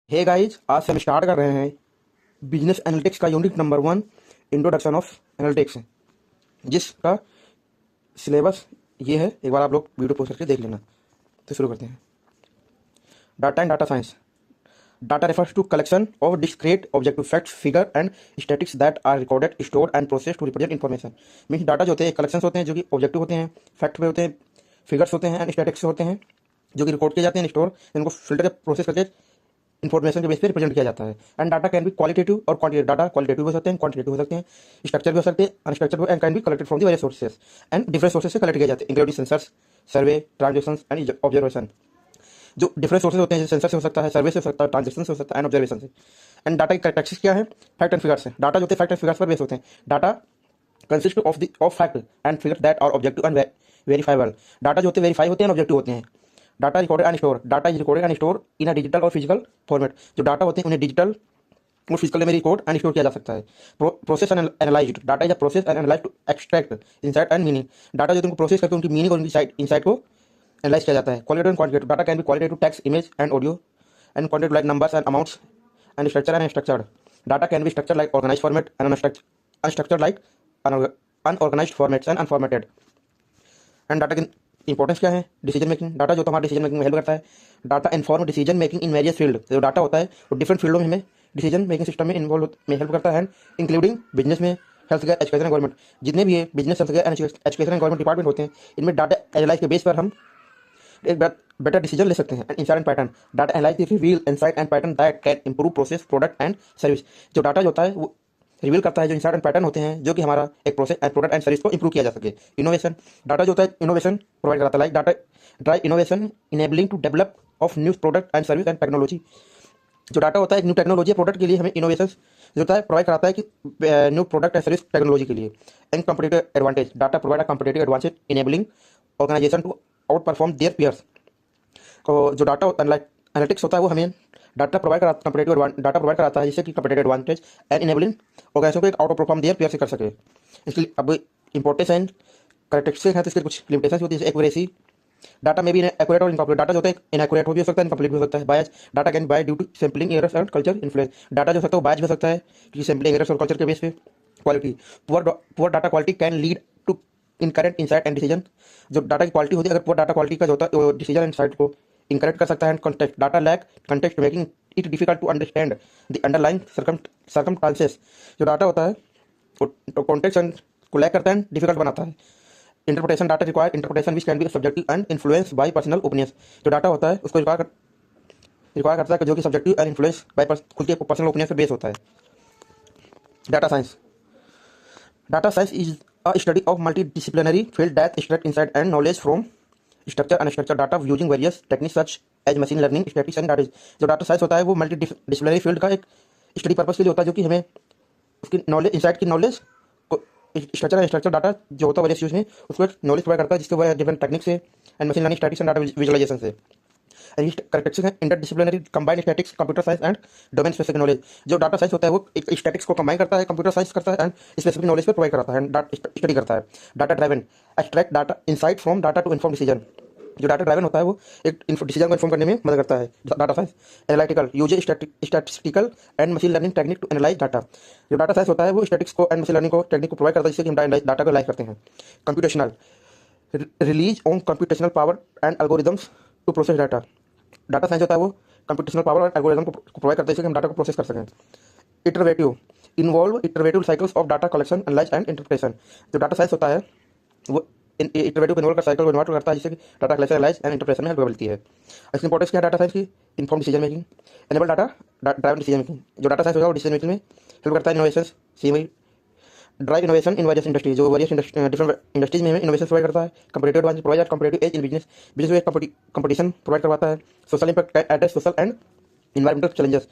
Hey guys, आज से हम स्टार्ट कर रहे हैं बिजनेस एनालिटिक्स का unit number 1, introduction of analytics, जिसका सिलेबस ये है। एक बार आप लोग वीडियो पोस्ट करके देख लेना। तो शुरू करते हैं। Data and data science. Data refers to collection of discrete objective facts, figure and statistics that are recorded, stored and processed to represent information। Means data जो होते हैं कलेक्शंस होते हैं जो कि ऑब्जेक्टिव होते हैं, फैक्ट में होते हैं, फिगर्स होते हैं एंड स्टैटिक्स होते हैं जो कि रिकॉर्ड किए जाते हैं, स्टोर, इनको फिल्टर प्रोसेस करके इन्फॉर्मेशन के बेस पे रिप्रेजेंट किया जाता है। And data can be qualitative और क्वांटिटेटिव। डाटा क्वालिटेटिव हो सकते हैं, क्वांटिटेटिव हो सकते हैं, स्ट्रक्चर भी हो सकते हैं, unstructured and can be collected from the various sources and different sources से कलेक्ट किए जाते हैं, including sensors, survey, transaction and observation. जो डिफरेंट सोर्सेज होते हैं जैसे सेंसर से हो सकता है, सर्वे से हो सकता है, ट्रांजेक्शन से हो सकता है एंड ऑब्जर्वेशन से। एंड डाटा की कैरेक्टरिस्टिक्स क्या है? फैक्ट एंड फिगर्स है। डाटा जो होते हैं फैक्ट एंड फिगर्स पर बेस होते हैं। Data consist of fact and figure that are objective and verifiable. Data जो होते हैं वेरीफाई होते हैं, ऑब्जेक्टिव होते हैं। Data recorded and store. Data is recorded and store in a digital or physical format. जो डाटा होते हैं उन्हें डिजिटल और फिजिकल में रिकॉर्ड एंड स्टोर किया जा सकता है। Process and analysed. Data is a process and analyse to extract insight and meaning. Data जो उनको प्रोसेस करके उनकी मीनिंग और उनकी इनसाइट को एनालाइज किया जाता है। Qualitative and quantitative. Data can be qualitative text, image and audio and quantitative like numbers and amounts and structure and structured. Data can be structure like organise format and unstructured like unorganised formats and unformatted. And data की importance क्या है? Decision making. Data जो हमारे decision making में help करता है। Data inform decision making in various field. जो data होता है वो डिफरेंट फील्डों में हमें डिसीजन मेकिंग सिस्टम में इन्वॉल्व में हेल्प करता है, इंक्लूडिंग बिजनेस में, हेल्थ केयर, एजुकेशन, गवर्नमेंट। जितने भी ये business, health care, education and government department होते हैं, इनमें डाटा एनालाइज के बेस पर हम एक बेटर डिसीजन ले सकते हैं। And insight and pattern. Data analyse reveal insight and pattern that can improve process, product and service. जो डाटा जो होता है वो रिवील करता है जो इंसाइट एंड पैटर्न होते हैं जो कि हमारा एक process and product and service को इंप्रूव किया जा सके। इनोवेशन। डाटा जो होता है इनोवेशन प्रोवाइड कराता है, like data drive innovation enabling to develop of new product and service and technology. जो डाटा होता है एक न्यू टेक्नोलॉजी प्रोडक्ट के लिए हमें इनोवेशन जो होता है प्रोवाइड कराता है कि new product and service technology के लिए। And competitive advantage. Data provide a competitive advantage enabling organisation to outperform their peers. तो जो डाटा एनालिटिक्स होता है वो हमें डाटा प्रोवाइड कराता डाटा प्रोवाइड कराता है जिससे कि competitive advantage and enabling organisation को एक out of perform their peer से कर सके। इसके अब इंपॉर्टेंस एंड करेक्टरिस्टिक्स हैं तो इसके कुछ लिमिटेशन होती है। एक्यूरेसी। डाटा में भी एक्यूरेट और इनकम्प्लीट। डाटा जो होता है इनएक्यूरेट हो भी हो सकता है, इनकम्प्लीट भी हो सकता है। Bias. Data can bias due to sampling errors and culture influence. Data जो सकता है वो बायस भी हो सकता है क्योंकि सैम्पलिंग एरर्स और कल्चर के बेस पे। Quality. Poor data quality can lead to incorrect insight and decision. जो डाटा की क्वालिटी होती है, अगर पुअर डाटा क्वालिटी का जो होता है वो डिसीजन एंड इंसाइट को इनकरेक्ट कर सकता है। Context. Data lack context making it difficult to understand the underlying circumstances. जो डाटा होता है वो कॉन्टेक्स्ट को लैक करता है, डिफिकल्ट बनाता है। Interpretation. Data require interpretation which can be subjective and influence by personal opinions. जो डाटा होता है उसको रिक्वायर करता है कि जो कि सब्जेक्टिव एंड इन्फ्लुएंस बाय खुद के पर्सनल ओपिनियन पे बेस होता है। Data science. Data science is a study of multidisciplinary field that extract insight and knowledge from structure unstructure data using various techniques such as machine learning, statistics and data. जो data science होता है वो multi disciplinary field का एक study purpose के लिए होता है जो कि हमें उसकी नॉलेज, इंसाइट की नॉलेज को स्ट्रक्चर एंड स्ट्रक्चर डाटा जो होता है वेरियस यूज में उसको एक नॉलेज प्रोवाइड करता है जिसके वजह डिफरेंट टेक्निक से and machine learning, statistics and data visualisation से। करेक्टरिस्टिक्स है interdisciplinary combined statics, computer science and domain specific knowledge. जो डाटा साइंस होता है वो एक स्टैटिक्स को कंबाइन करता है, कंप्यूटर साइंस करता है एंड स्पेसिफिक नॉलेज पे प्रोवाइड करता है, स्टडी करता है। Data driven extract data insight from data to inform decision. जो डाटा ड्राइवन होता है वो एक डिसीजन को इन्फॉर्म करने में मदद करता है। Data science analytical use statistical and machine learning technique to analyse data. जो डाटा साइंस होता है वो स्टैटिक्स को एंड मशीन लर्निंग को टेक्निक को प्रोवाइड करता है जिससे कि हम डाटा को एनालाइज करते हैं। Computational relies on computational power and algorithms to process data. Data science होता है वो कंप्यूटेशनल पावर और एल्गोरिदम को प्रोवाइड करता है जिससे हम डाटा को प्रोसेस कर सकें। Iterative involve iterative cycles of data collection, analyse and interpretation. जो डाटा साइंस होता है वो इटरेटिव इन्वॉल्व कर साइकिल को इन्वॉल्व करता है जिससे कि data collection, analyse and interpretation में हेल्प मिलती है। इसकी इंपॉर्टेंस क्या है डाटा साइंस की? Inform decision making, enable data drive decision making. जो डाटा साइंस होता है वो डिसीजन मेकिंग में हेल्प करता है। Innovation CMI drive innovation in various industries. जो वेरियस डिफरेंट इंडस्ट्रीज में हमें इनोवेशन प्रोवाइड करता है। Competitive advantage provide competitive edge in business. Business में कंपटीशन प्रोवाइड करवाता है। Social impact address social and environmental challenges.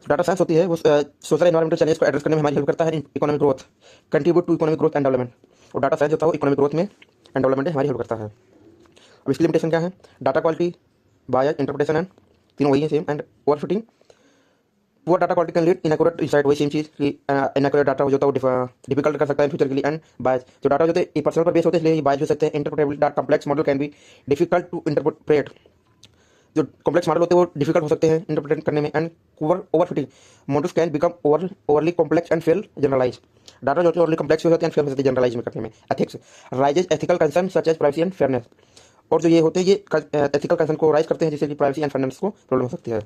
Data science होती है वो सोशल एनवायरमेंटल चैलेंज को एड्रेस करने में हमारी हेल्प करता है। Economic growth contribute to economic growth and development. और डाटा साइंस होता है वो इकोनॉमिक ग्रोथ में एंड डेवलपमेंट में हमारी हेल्प करता है। अब इसकी लिमिटेशन क्या है? Data quality, bias, interpretation and तीनों वही है same, and overfitting. Poor data quality can lead inaccurate insight, वही सेम चीज़ कि इनएक्यूरेट डाटा जो होता है वो डिफिकल्ट कर सकता है फ्यूचर के लिए। एंड बायस। जो डाटा जो होते हैं पर्सनल पर बेस होते हैं इसलिए बायस हो सकते हैं। Interpretable data complex model can be difficult to interpret. जो कॉम्प्लेक्स मॉडल होते हैं वो डिफिकल्ट हो सकते हैं इंटरप्रेट करने में, and overfitting models can become overly complex and fail generalise. Data जो होते हैं ओवरली कॉम्प्लेक्स हो जाते हैं, फेल हो जाते हैं जनरलाइज में करने में। Ethics raises ethical concern such as privacy and fairness, और जो ये होते हैं ये एथिकल कंसर्न को राइज करते हैं, जैसे कि प्राइवेसी एंड फेयरनेस को प्रॉब्लम हो सकती है।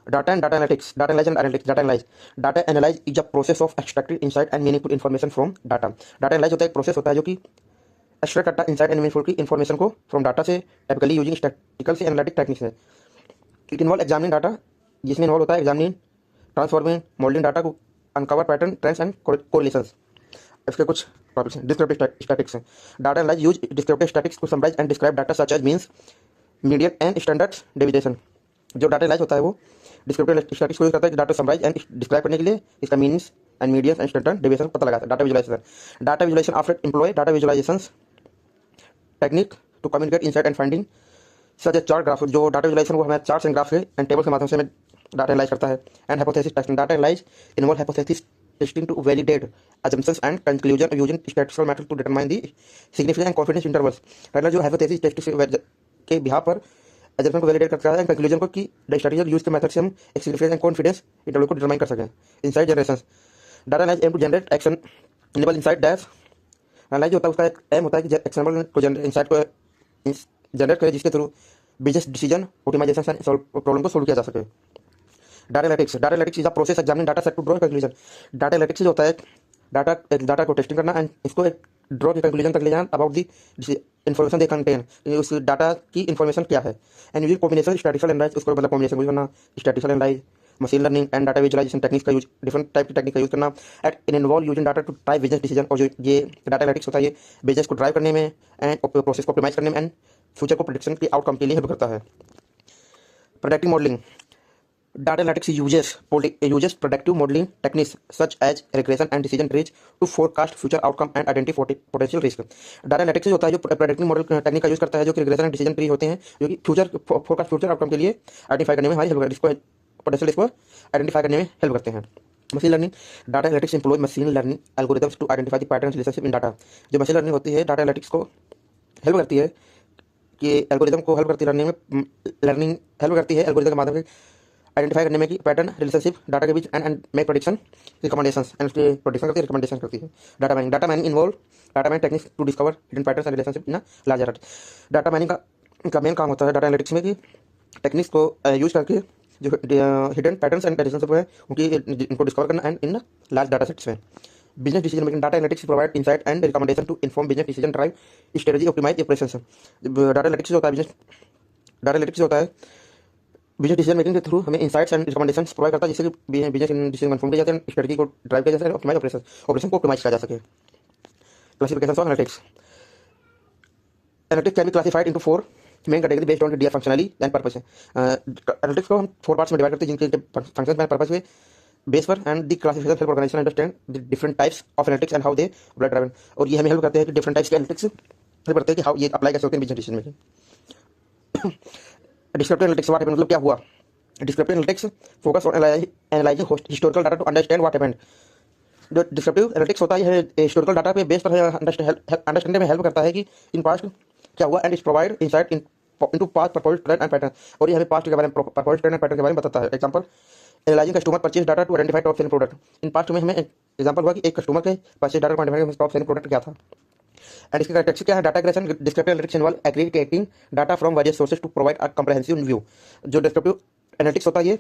Data and data analytics, data analyze and analytics, data analyze. Data analyze is a process of extracting insight and meaningful information from data. Data analyze होता है एक प्रोसेस होता है जो कि एक्सट्रैक्ट करता है इंसाइट एंड मीनिंगफुल की इन्फॉर्मेशन को फ्रॉम डाटा से, टाइपिकली यूजिंग स्टैटिस्टिकल से एनालिटिक टेक्निक्स है। इट इन्वॉल्व एग्जामिनिंग डाटा, जिसमें इन्वॉल्व होता है एग्जामिनिंग, ट्रांसफॉर्मिंग, मॉडलिंग डाटा को, uncover pattern, trends and correlations. इसके कुछ टॉपिक्स हैं। डिस्क्रिप्टिव स्टैटिक्स हैं। Data analyse use descriptive statics to summarise and describe data such as means, median and standard deviation. जो data analyse होता है वो descriptive statics को यूज करता है डाटा समराइज एंड डिस्क्राइब करने के लिए, इसका meanings and median and standard deviation पता लगाता है। Data visualisation after employ data visualisation technique to communicate insight and finding such a chart graph. जो डाटा विजुलाइजेशन को हमें charts and graph and table के माध्यम से हमें डाटा एनालाइज करता है। And hypothesis testing, data analyse involve hypothesis testing to validate assumptions and conclusion using statistical method to determine the significance and confidence intervals। पहला जो हाइपोथेसिस टेस्ट के बिहार पर assumption को वैलिडेट करता है, कंक्लूजन को कि स्टैटिस्टिकल यूज के मेथड से हम एक सिग्निफिकेंस एंड कॉन्फिडेंस इंटरवल को डिटरमाइन कर सकें। Insight generation, data analyse aim to generate action enable insight dash. Analyse होता है उसका एक एम होता है कि एक्शनेबल को इनसाइट को जनरेट करें, जिसके through business decision optimisation problem को सोल्व किया जा सके। Data analytics is a process examining data set to draw conclusion. Data analytics जो होता है डाटा को टेस्टिंग करना एंड इसको एक ड्रॉ के कंक्लूजन तक ले जाना about the information they contain, उस डाटा की इन्फॉर्मेशन क्या है। And using combination statistical analyse, उसको मतलब कॉम्बिनेशन यूज करना, statistical analyse, machine learning and data visualisation techniques का यूज, डिफरेंट टाइप की टेक्निक का यूज करना। It in involve using data to drive business decision, और जो ये डाटा एनालिटिक्स होता है ये बिजनेस को ड्राइव करने में एंड प्रोसेस को ऑप्टिमाइज करने में एंड फ्यूचर को प्रेडिक्शन के आउटकम के लिए हेल्प करता है। Predictive modelling, data analytics uses predictive modeling techniques such as regression and decision trees to forecast future outcome and identify potential risk। Data analytics होता है जो प्रेडिक्टिव मॉडल टेक्निक का यूज करता है, जो कि रिग्रेशन एंड डिसीजन ट्री होते हैं, जो कि फ्यूचर आउटकम के लिए आइडेंटिफाई करने में हमारी हेल्प करते हैं, पोटेंशियल रिस्क को आइडेंटिफाई करने में हेल्प करते हैं। Machine learning, data analytics employ machine learning algorithms to identify the pattern relationship in data. जो मशीन लर्निंग होती है डाटा एनालिटिक्स को हेल्प करती है कि एल्गोरिथम को हेल्प करती है लर्निंग हेल्प करती है एल्गोरिथम के माध्यम से आइडेंटिफाई करने में कि पैटर्न रिलेशनशिप डाटा के बीच and make prediction recommendations and उसकी प्रेडिक्शन करती है, रिकमेंडेशन करती है। Data mining involve data mining techniques to discover hidden patterns and relationship in large data. Data mining का मेन काम होता है डाटा एनालिटिक्स में कि टेक्निक्स को यूज करके जो हिडन पैटर्न्स एंड रिलेशनशिप है उनको डिस्कवर करना and in large data sets में। Business decision making, data analytics provide insight and recommendation to inform business decision drive strategy optimise operations. Data analytics होता है business decision making के through हमें insights and recommendations provide करता है, जिससे कि business decision confirm किए जाते हैं, स्ट्रेटजी को ड्राइव किया जाता है, ऑप्टिमाइज ऑपरेशन को ऑप्टिमाइज किया जा सके। Classification of analytics, analytics can be classified into 4 main category based on their functionally and purpose. Analytics को हम 4 पार्ट्स में डिवाइड करते हैं, जिनके फंक्शन एंड पर्पस के बेस पर, and the classification help organisation understand the different types of analytics and how they blood driven. और ये हमें हेल्प करते हैं कि डिफरेंट टाइप्स के एनालिटिक्स हेल्प करते हैं कि हाउ ये अप्लाई कैसे होते हैं business decision making. Descriptive analytics what happened, मतलब क्या हुआ। Descriptive analytics focus on analysing historical data to understand what happened. जो डिस्क्रिप्टिव एनालिटिक्स होता है हिस्टोरिकल डाटा पे बेस पर अंडरस्टैंड में हेल्प करता है कि इन पास्ट क्या हुआ, and it's provide insight into past performance trend and pattern. और ये हमें पास्ट के बारे में परफॉर्मेंस ट्रेंड एंड पैटर्न के बारे में बताता है। Example, analysing customer purchase data to identify top selling product. In past में हमें एग्जांपल हुआ कि एक कस्टमर के परचेज डाटा को आइडेंटिफाई टॉप सेलिंग प्रोडक्ट क्या था। एंड इसके कैरेक्टरिस्टिक्स क्या है। Data aggregation, descriptive analytics involve aggregating data from various sources to provide a comprehensive view. जो डिस्क्रिप्टिव एनालिटिक्स होता है ये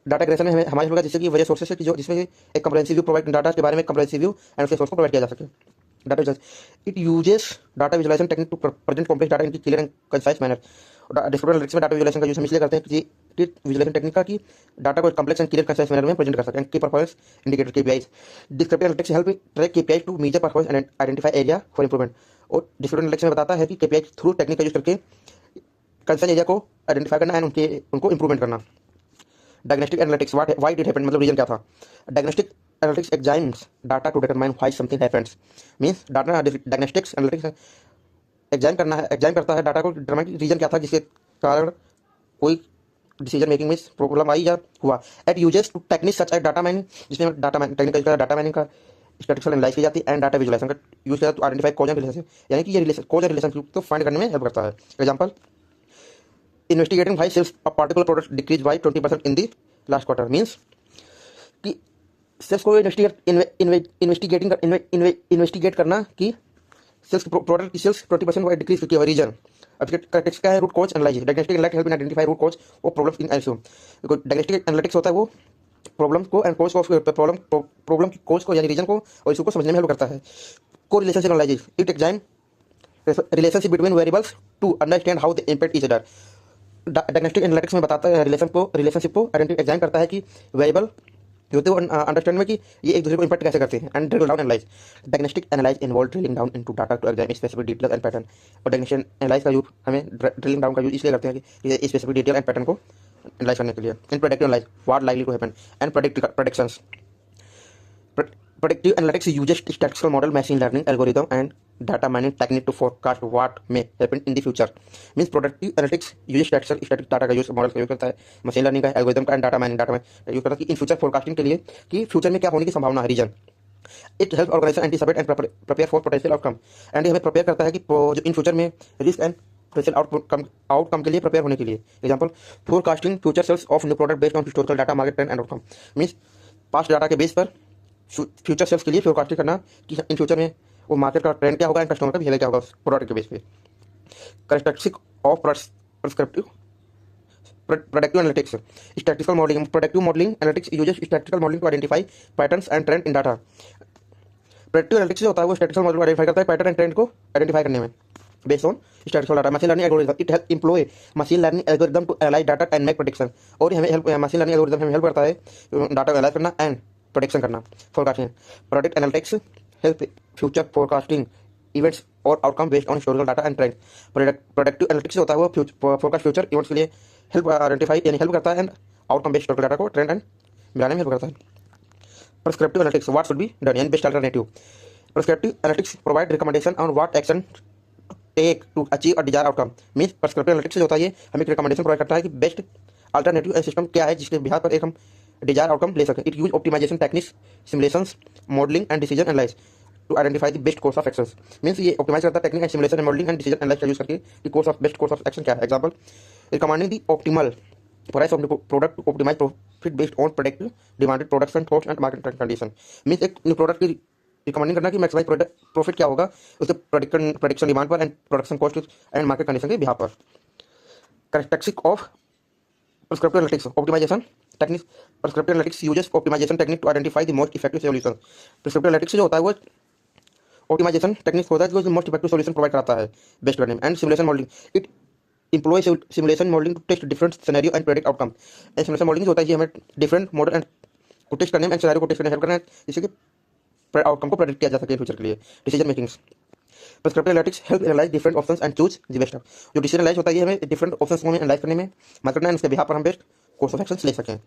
डाटा एग्रीगेशन में हमें हमारी होगा, जिससे कि वेरियस सोर्सेज से जिसमें एक कंप्रिहेंसिव व्यू प्रोवाइड, डाटा के बारे में कंप्रिहेंसिव व्यू एंड उसके सोर्स को प्रोवाइड किया जा सके। Data visualisation, it uses data visualisation technique to present complex data in clear and concise manner. Descriptive analytics में डाटा विजुलाइजेशन का यूज हम इसलिए करते हैं कि विजुलाइजेशन टेक्निक का कि डाटा को complex and clear concise manner में प्रेजेंट कर सकें। Key performance indicator KPIs, descriptive analytics help track KPI to measure performance and identify area for improvement. और डिस्क्रिप्टिव एनालिटिक्स में बताता है कि केपीआई थ्रू टेक्निक का यूज करके कंसाइज एरिया को आइडेंटिफाई करना एंड उनको इंप्रूवमेंट करना। Diagnostic analytics why did happen, मतलब रीजन क्या था। Diagnostic analytics examines data to determine why something happens. Means data diagnostics analytics exam करता है डाटा को डिटरमाइन रीजन क्या था जिसके कारण कोई डिसीजन मेकिंग में प्रॉब्लम आई या हुआ। It uses to technique such as data mining, जिसमें डाटा टेक्निकल डाटा माइनिंग का स्टैटिस्टिकल एनालाइज की जाती है, एंड डाटा विजुलाइजेशन का यूज किया to identify cause and relationship, यानी कि ये कॉज एंड रिलेशनशिप को फाइंड करने में हेल्प करता है। Example, investigating why sales of particular product decrease by 20% in the last quarter. Means कि सेल्स को इन्वेस्टिगेट करना कि सेल्स प्रोडक्ट की सेल्स 20% डिक्रीज की रीजन। अब क्या है? Root cause analysis. Diagnostic analytics help in identify root cause और problems in also. Diagnostic analytics होता है वो प्रॉब्लम को एंड कॉज को, प्रॉब्लम की कॉज को यानी रीजन को और इशू को समझने में हेल्प करता है। को relationship analysis, it examine relationship between variables to understand how they impact each other. Diagnostic analytics में बताता है रिलेशनशिप को एग्जाइन करता है कि वेरिएबल होते वो अंडरस्टैंड में कि ये एक दूसरे को इम्पैक्ट कैसे करते हैं। And drill down analyse, diagnostic analyse involve drilling down into data to examine specific detail and pattern. और डायग्नोस्टिक एनालाइज का यूज हमें ड्रिलिंग डाउन का यूज इसलिए करते हैं कि स्पेसिफिक डिटेल एंड पैटर्न को एनालाइज करने के लिए। In predictive analyse, what likely to happen and predictions. Predictive analytics uses statistical model, machine learning algorithm, and data mining technique to forecast what may happen in the future. Means predictive analytics uses static data का use, model का use करता है, machine learning का, algorithm का and data mining use करता है कि in future forecasting के लिए कि फ्यूचर में क्या होने की संभावना है, reason. It help organisation anticipate and prepare for potential outcome. And ये हमें प्रिपेयर करता है कि जो इन फ्यूचर में रिस्क एंड पोटेंशियल आउटकम के लिए प्रिपेयर होने के लिए। Example, forecasting future sales of new product based on historical data, market trend and outcome. Means past data के बेस पर फ्यूचर सेल्स के लिए फोरकास्टिंग करना कि इन फ्यूचर में वो मार्केट का ट्रेंड क्या होगा एंड कस्टमर का बिहेवियर क्या होगा प्रोडक्ट के बेस पे। Characteristic of prescriptive predictive analytics, statistical modelling. Predictive modelling analytics uses statistical modelling to identify patterns and trend in data. Predictive analytics जो होता है वो स्टैटिस्टिकल मॉडल को आइडेंटिफाई करता है पैटर्न एंड ट्रेंड को आइडेंटिफाई करने में based on statistical data. Machine learning algorithm, it help employ machine learning algorithm to analyse data and make prediction. और हमें हेल्प मशीन लर्निंग एल्गोरिथम हमें हेल्प करता है डाटा को एनालाइज करना एंड प्रोडिक्शन करना, forecasting. Product analytics help future forecasting events और outcome based on historical data and trend. Productive analytics होता है वो फोरकास्ट फ्यूचर इवेंट्स के लिए हेल्प आइडेंटिफाई यानी हेल्प करता है and outcome based historical data को ट्रेंड एंड मिलाने में हेल्प करता है। Prescriptive analytics, what should be done and best alternative. Prescriptive analytics provide recommendation on what action take to achieve a desire outcome. Means prescriptive analytics जो होता है ये हमें रिकमेंडेशन प्रोवाइड करता है कि बेस्ट अल्टरनेटिव सिस्टम क्या है जिसके बिहार पर एक हम डिजायर आउटकम ले सकें। It use optimisation techniques, simulations, modelling and decision analyse to identify the best course of actions. Means ये ऑप्टिमाइज करता है technique and simulation and modelling and decision analyse का यूज करके कि बेस्ट कोर्स ऑफ एक्शन क्या है। Example, recommending the optimal price of the product to optimise profit based on product demanded production cost and market condition. Means एक new product की recommending करना कि maximise profit क्या होगा उसके प्रोडक्शन डिमांड पर and production cost and market condition के बिहार पर। Characteristic of prescriptive analytics, optimisation technique. Prescriptive analytics uses optimisation technique to identify the most effective solution. Prescriptive analytics जो होता है वो ऑप्टिमाइजेशन टेक्निक होता है जो मोस्ट इफेक्टिव सॉल्यूशन प्रोवाइड कराता है बेस्ट करने में। And simulation modelling, it employ simulation modeling to test different scenario and predict outcome। And simulation modelling जो होता है ये हमें डिफरेंट मॉडल एंड को टेस्ट करने में एंड सिनेरियो को टेस्ट करने में हेल्प करना है जिससे कि आउटकम को प्रेडिक्ट किया जा सके फ्यूचर के लिए। Decision makings, prescriptive analytics help analyse different options and choose the best. जो डिसीजन एनालाइज होता है ये हमें डिफरेंट ऑप्शंस को हमें एनालाइज करने में मदद करना है उसके बिहार पर हम बेस्ट कोर्स ऑफ एक्शंस ले सकें।